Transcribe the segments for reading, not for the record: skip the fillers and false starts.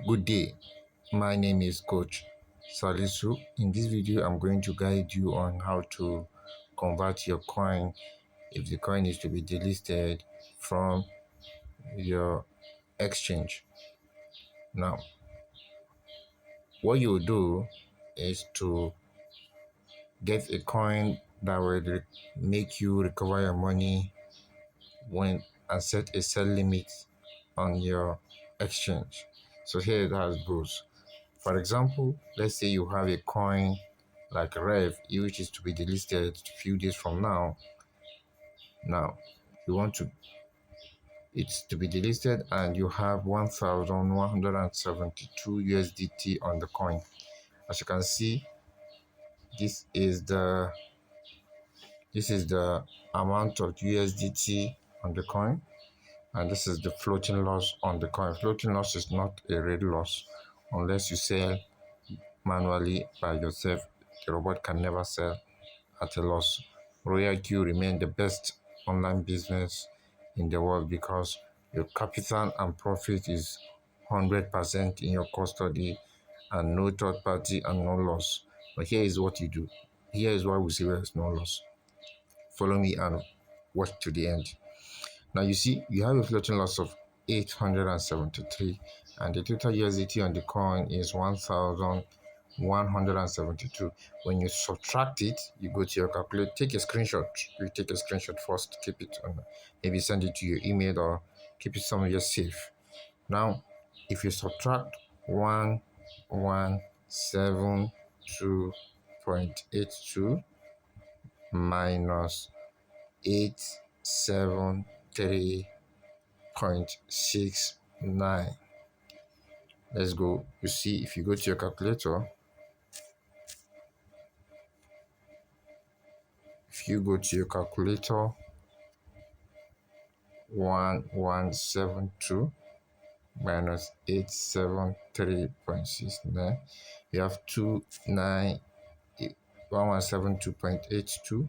Good day, my name is Coach Salisu. In this video, I'm going to guide you on how to convert your coin if the coin is to be delisted from your exchange. Now, what you do is to get a coin that will make you recover your money when and set a sell limit on your exchange. So here it has goes. For example, let's say you have a coin like Rev, which is to be delisted a few days from now. Now, you want to it's to be delisted and you have 1,172 USDT on the coin. As you can see, this is the amount of USDT on the coin, and this is the floating loss on the coin. Floating loss is not a real loss unless you sell manually by yourself. The robot can never sell at a loss. Royal Q remain the best online business in the world because your capital and profit is 100% in your custody and no third party and no loss. But here is what you do. Here is why we say there is no loss. Follow me and watch to the end. Now you see, you have a floating loss of 873 and the total USDT on the coin is 1,172. When you subtract it, you go to your calculator, take a screenshot. You take a screenshot first, keep it on, maybe send it to your email or keep it somewhere safe. Now, if you subtract 1172.82 minus 873.69. Let's go. You see, if you go to your calculator, if you go to your calculator, 1172 minus 873.69, you have 1172.82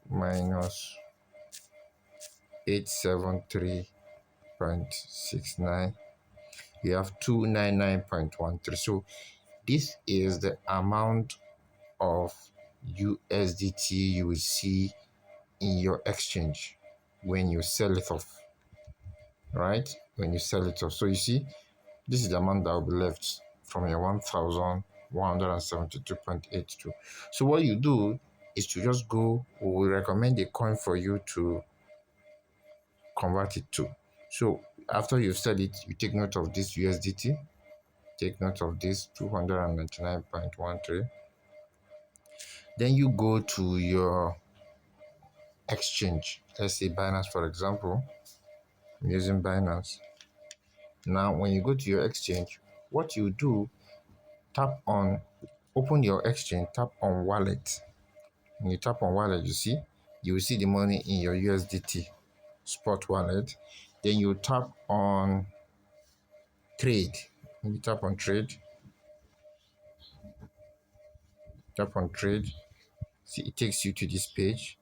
minus 873.69, you have 299.13. So this is the amount of USDT you will see in your exchange when you sell it off, right? When you sell it off. So you see, this is the amount that will be left from your 1,172.82. So what you do is to just go, we will recommend a coin for you to convert it to. So after you've said it, you take note of this USDT, take note of this 299.13. Then you go to your exchange. Let's say Binance, for example. I'm using Binance. Now, when you go to your exchange, what you do, open your exchange, tap on wallet. When you tap on wallet, you will see the money in your USDT spot wallet. Then you tap on trade. When you tap on trade, see, it takes you to this page.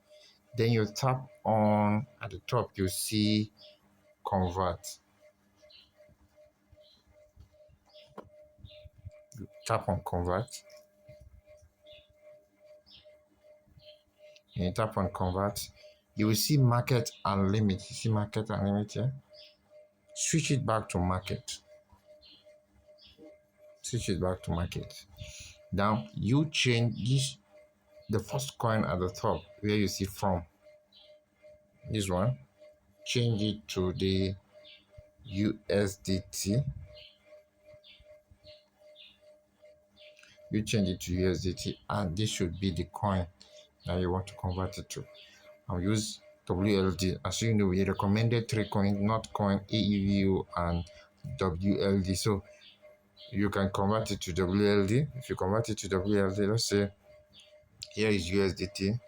Then you tap on, at the top, you see convert. You tap on convert. And you tap on convert. You will see market and limit. You see market and limit here? Switch it back to market. Switch it back to market. Now, you change the first coin at the top where you see from. This one. Change it to the USDT. You change it to USDT, and this should be the coin that you want to convert it to. I'll use WLD. As you know, we recommended 3 coins, not coin, AEVU, and WLD. So you can convert it to WLD. If you convert it to WLD, let's say here is USDT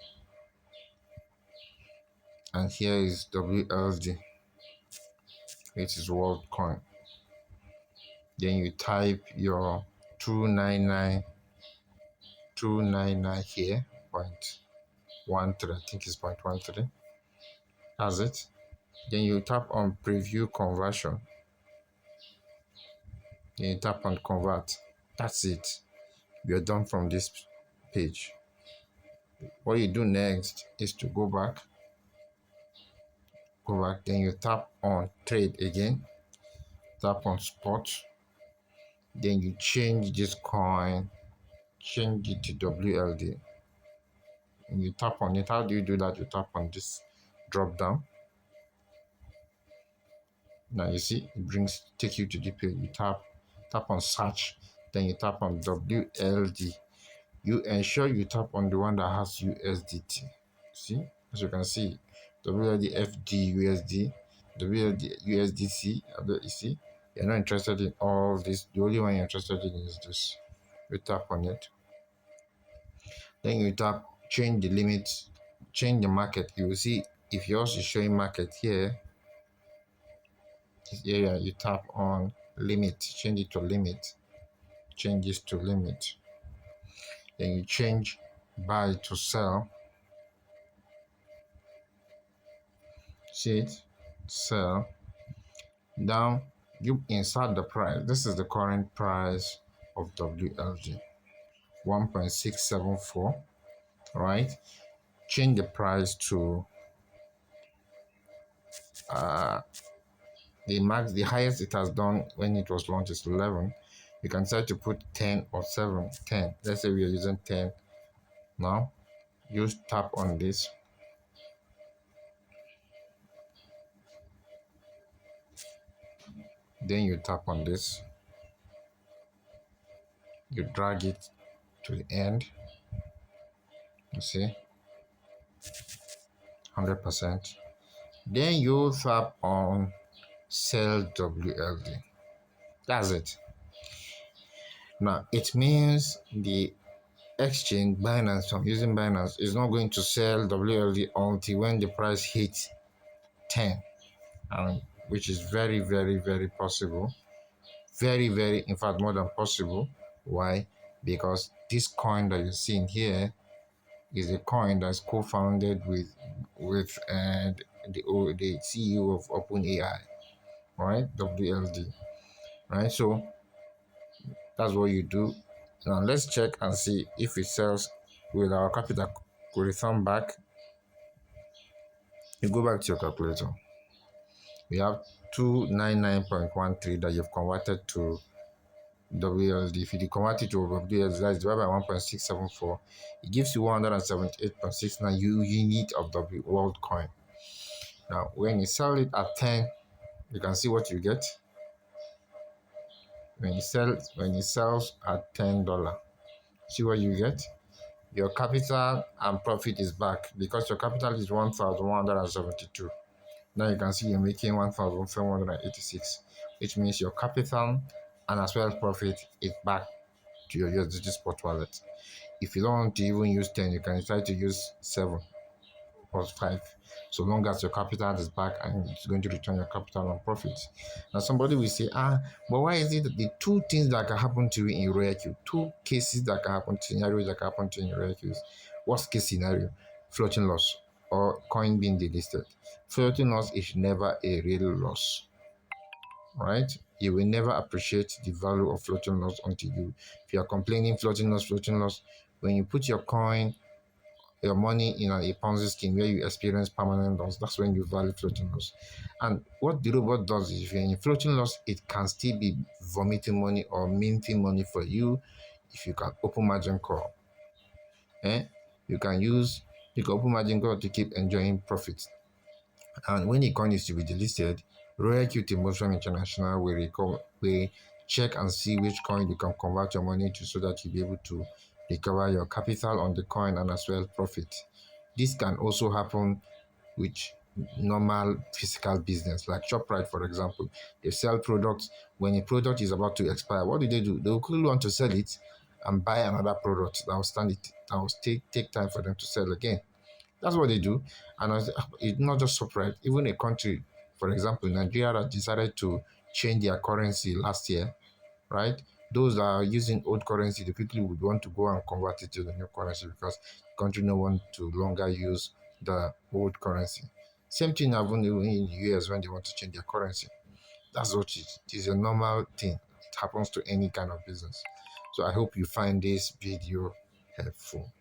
and here is WLD, which is world coin. Then you type your 299 here, 0.13, I think it's 0.13. That's it. Then you tap on preview conversion. Then you tap on convert. That's it. You're done from this page. What you do next is to go back, then you tap on trade again, tap on spot, then you change this coin, change it to WLD, and you tap on it. How do you do that? You tap on this drop down. Now you see it take you to the page. You tap on search, then you tap on WLD. You ensure you tap on the one that has USDT. See, as you can see, WLD FD USD, WLD USDC. You see, you're not interested in all this. The only one you're interested in is this. You tap on it, then you tap change the limit, change the market. You will see if yours is showing market here, this area, you tap on limit, change it to limit, change this to limit. Then you change buy to sell. See it? Sell. Now you insert the price. This is the current price of WLG, 1.674. Right? Change the price to the highest it has done when it was launched is 11. You can decide to put 10 or 7. 10. Let's say we are using 10 now. You tap on this. Then you tap on this. You drag it to the end. You see, 100%. Then you tap on sell WLD. That's it. Now it means the exchange Binance, from using Binance, is not going to sell WLD until when the price hits 10, and which is very, very, very possible. Very, very, in fact, more than possible. Why? Because this coin that you're seeing here is a coin that's co-founded with the CEO of OpenAI, right? WLD, right? So that's what you do. Now let's check and see if it sells with our capital. Could return back. You go back to your calculator. We have 299.13 that you've converted to WLD. If you convert it to WLD, that's divided by 1.674. It gives you 178.69 unit of the world coin. Now, when you sell it at 10, you can see what you get. When you sells at $10, see what you get. Your capital and profit is back because your capital is 1,172. Now you can see you're making 1,786, which means your capital and as well as profit is back to your USDT spot wallet. If you don't want to even use 10, you can try to use 7 or 5, so long as your capital is back and it's going to return your capital and profit. Now somebody will say, but why is it the two things that can happen to you in RoyalQ, two cases that can happen, scenarios that can happen to you in RoyalQ? Worst case scenario, floating loss or coin being delisted. Floating loss is never a real loss, right? You will never appreciate the value of floating loss until if you are complaining floating loss, when you put your money in a Ponzi scheme where you experience permanent loss, that's when you value floating loss. And what the robot does is, if you're in floating loss, it can still be vomiting money or minting money for you if you can open margin call. You can open margin call to keep enjoying profits. And when a coin is to be delisted, RoyalQ Motion International will check and see which coin you can convert your money to so that you'll be able to recover your capital on the coin and as well profit. This can also happen with normal physical business, like ShopRite, for example. They sell products. When a product is about to expire, what do? They will quickly want to sell it and buy another product that will take time for them to sell again. That's what they do. And it's not just ShopRite, even a country, for example, Nigeria, that decided to change their currency last year, right? Those that are using old currency, they quickly would want to go and convert it to the new currency because the country no want to longer use the old currency. Same thing happened in the US when they want to change their currency. That's what it is, a normal thing. It happens to any kind of business. So I hope you find this video helpful.